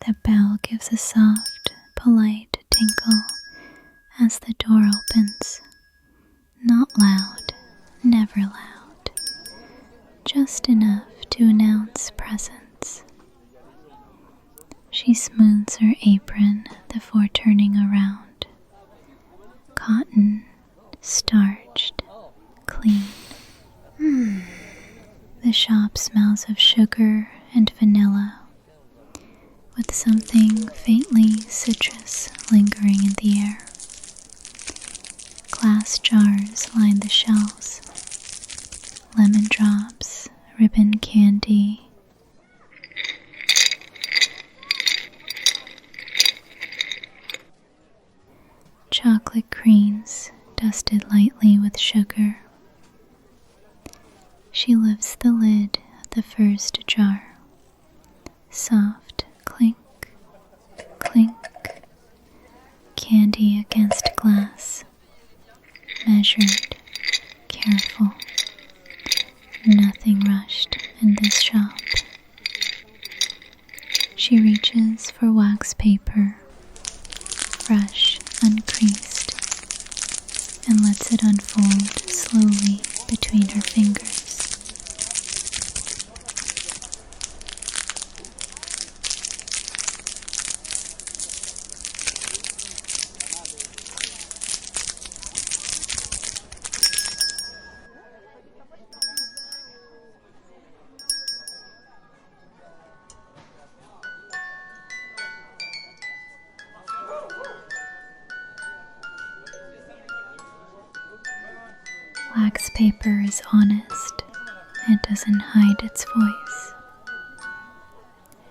The bell gives a soft, polite tinkle as the door opens. Not loud, never loud, just enough to announce presence. She smooths her apron before turning around. Cotton, starched, clean. The shop smells of sugar and vanilla, with something faintly citrus lingering in the air. Glass jars line the shelves. Lemon drops, ribbon candy. Chocolate creams dusted lightly with sugar. She lifts the lid of the first jar. Soft clink, clink. Candy against glass. Measured, careful. Nothing rushed in this shop. She reaches for wax paper, fresh, uncreased, and lets it unfold slowly between her fingers. Wax paper is honest. It doesn't hide its voice.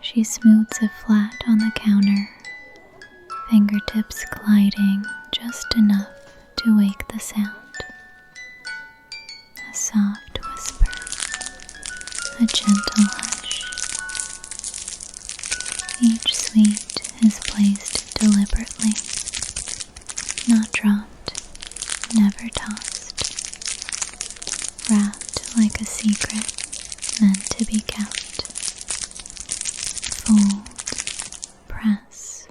She smooths it flat on the counter, fingertips gliding just enough to wake the sound. A soft whisper, a gentle hush. Each sweet is placed deliberately, not dropped, never tossed. Wrapped like a secret meant to be kept. Fold, press,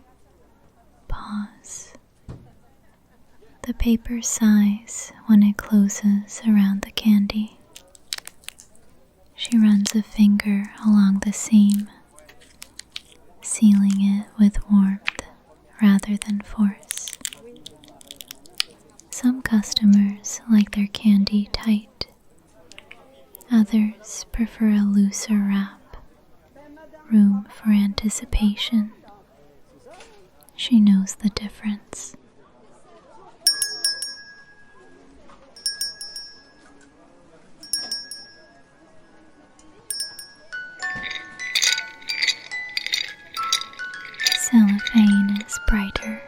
pause. The paper sighs when it closes around the candy. She runs a finger along the seam, sealing it with warmth rather than force. Some customers like their candy tight. Others prefer a looser wrap, room for anticipation. She knows the difference. Cellophane is brighter,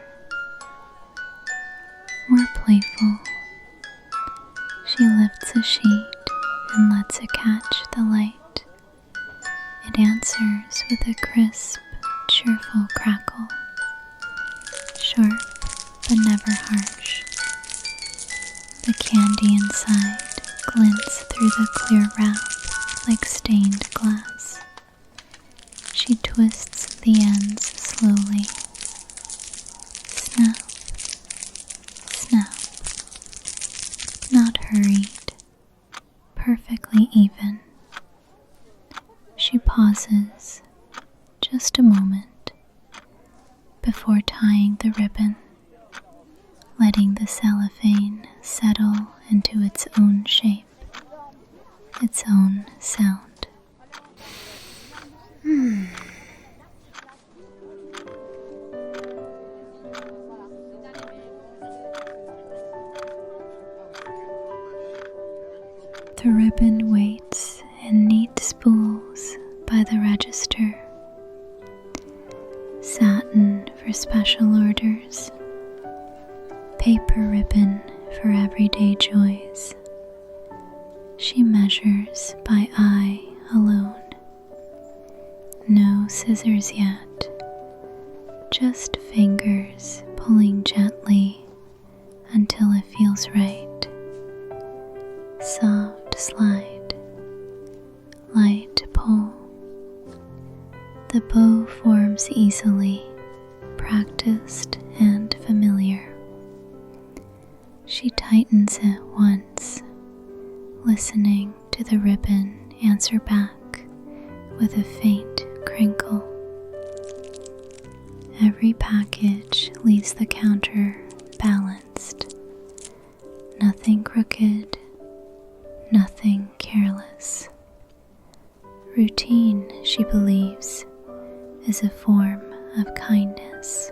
more playful. She lifts a sheet and lets it catch the light. It answers with a crisp, cheerful crackle, sharp but never harsh. The candy inside glints through the clear wrap like stained glass. She twists the ends slowly. Snap, snap. Not hurried. Perfectly even. She pauses just a moment before tying the ribbon, letting the cellophane settle into its own shape, its own sound. The ribbon waits in neat spools by the register. Satin for special orders. Paper ribbon for everyday joys. She measures by eye alone. No scissors yet. Just fingers pulling gently until it feels right. Soft slide, light pull. The bow forms moves easily, practiced and familiar. She tightens it once, listening to the ribbon answer back with a faint crinkle. Every package leaves the counter balanced. Nothing crooked, nothing careless. Routine, she believes, is a form of kindness.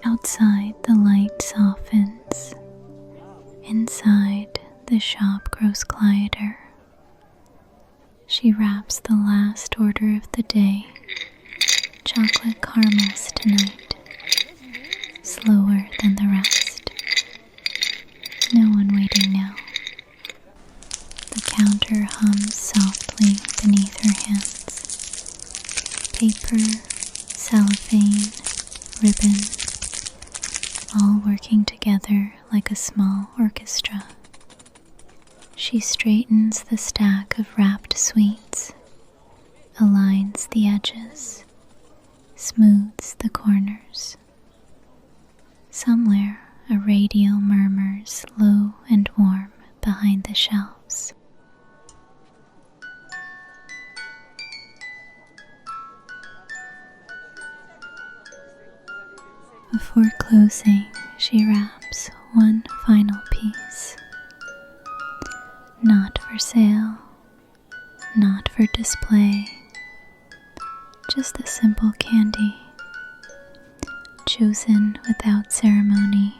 Outside, the light softens. Inside, the shop grows quieter. She wraps the last order of the day, chocolate caramels tonight, slower than the rest. No one waiting now. The counter hums softly beneath her hands. Paper, cellophane, ribbon, all working together like a small orchestra. She straightens the stack of wrapped sweets, aligns the edges, smooths the corners. Somewhere a radio murmurs low and warm behind the shelves. Before closing, she wraps one final piece. Not for sale, not for display, just a simple candy, chosen without ceremony,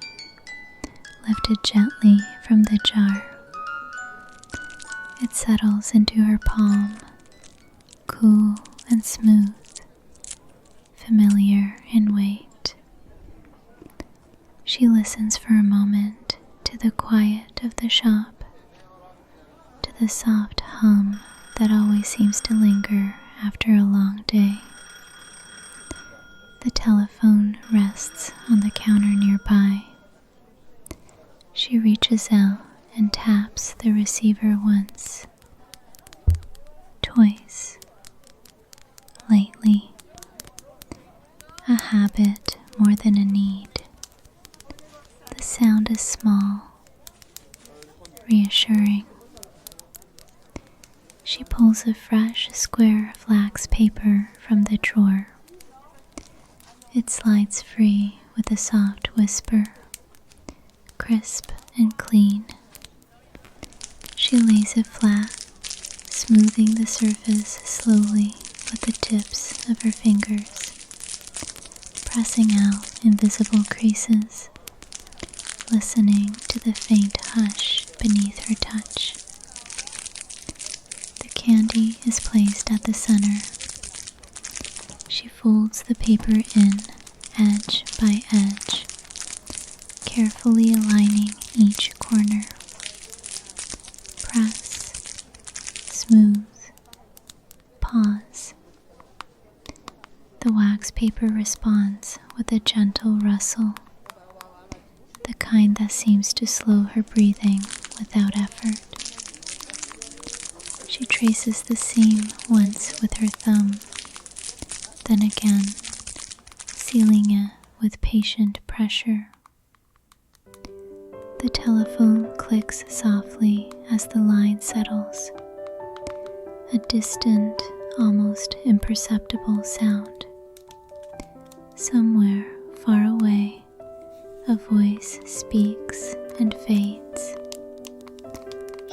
lifted gently from the jar. It settles into her palm, cool and smooth, familiar in weight. She listens for a moment to the quiet of the shop, to the soft hum that always seems to linger after a long day. The telephone rests on the counter nearby. She reaches out and taps the receiver once, twice, lightly. A habit more than a need. The sound is small, reassuring. She pulls a fresh square of wax paper from the drawer. It slides free with a soft whisper, crisp and clean. She lays it flat, smoothing the surface slowly with the tips of her fingers, pressing out invisible creases, listening to the faint hush beneath her touch. The candy is placed at the center. She folds the paper in, edge by edge, carefully aligning each corner. Press, smooth, pause. The wax paper responds with a gentle rustle, the kind that seems to slow her breathing without effort. She traces the seam once with her thumb, then again, sealing it with patient pressure. The telephone clicks softly as the line settles, a distant, almost imperceptible sound. Somewhere far away, a voice speaks and fades.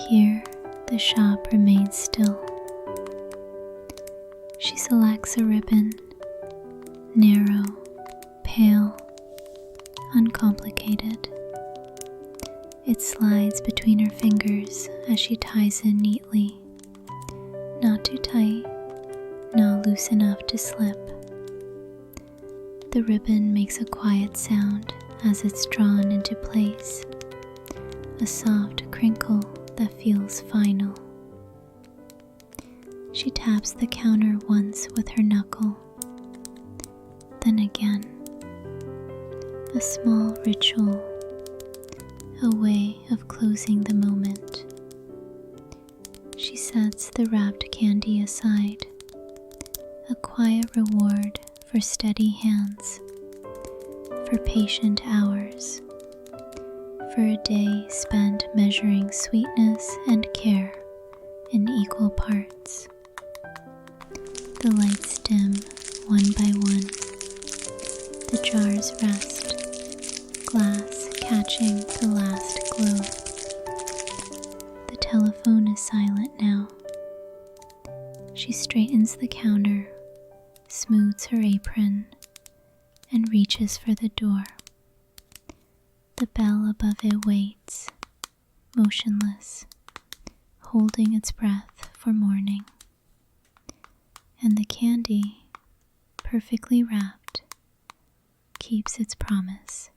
Here, the shop remains still. She selects a ribbon, narrow, pale, uncomplicated. It slides between her fingers as she ties it neatly, not too tight, not loose enough to slip. The ribbon makes a quiet sound as it's drawn into place, a soft crinkle that feels final. She taps the counter once with her knuckle, then again. A small ritual, a way of closing the moment. She sets the wrapped candy aside, a quiet reward for steady hands, for patient hours, for a day spent measuring sweetness and care in equal parts. The lights dim one by one. The jars rest, glass catching the last glow. The telephone is silent now. She straightens the counter, smooths her apron, and reaches for the door. The bell above it waits, motionless, holding its breath for morning. And the candy, perfectly wrapped, keeps its promise.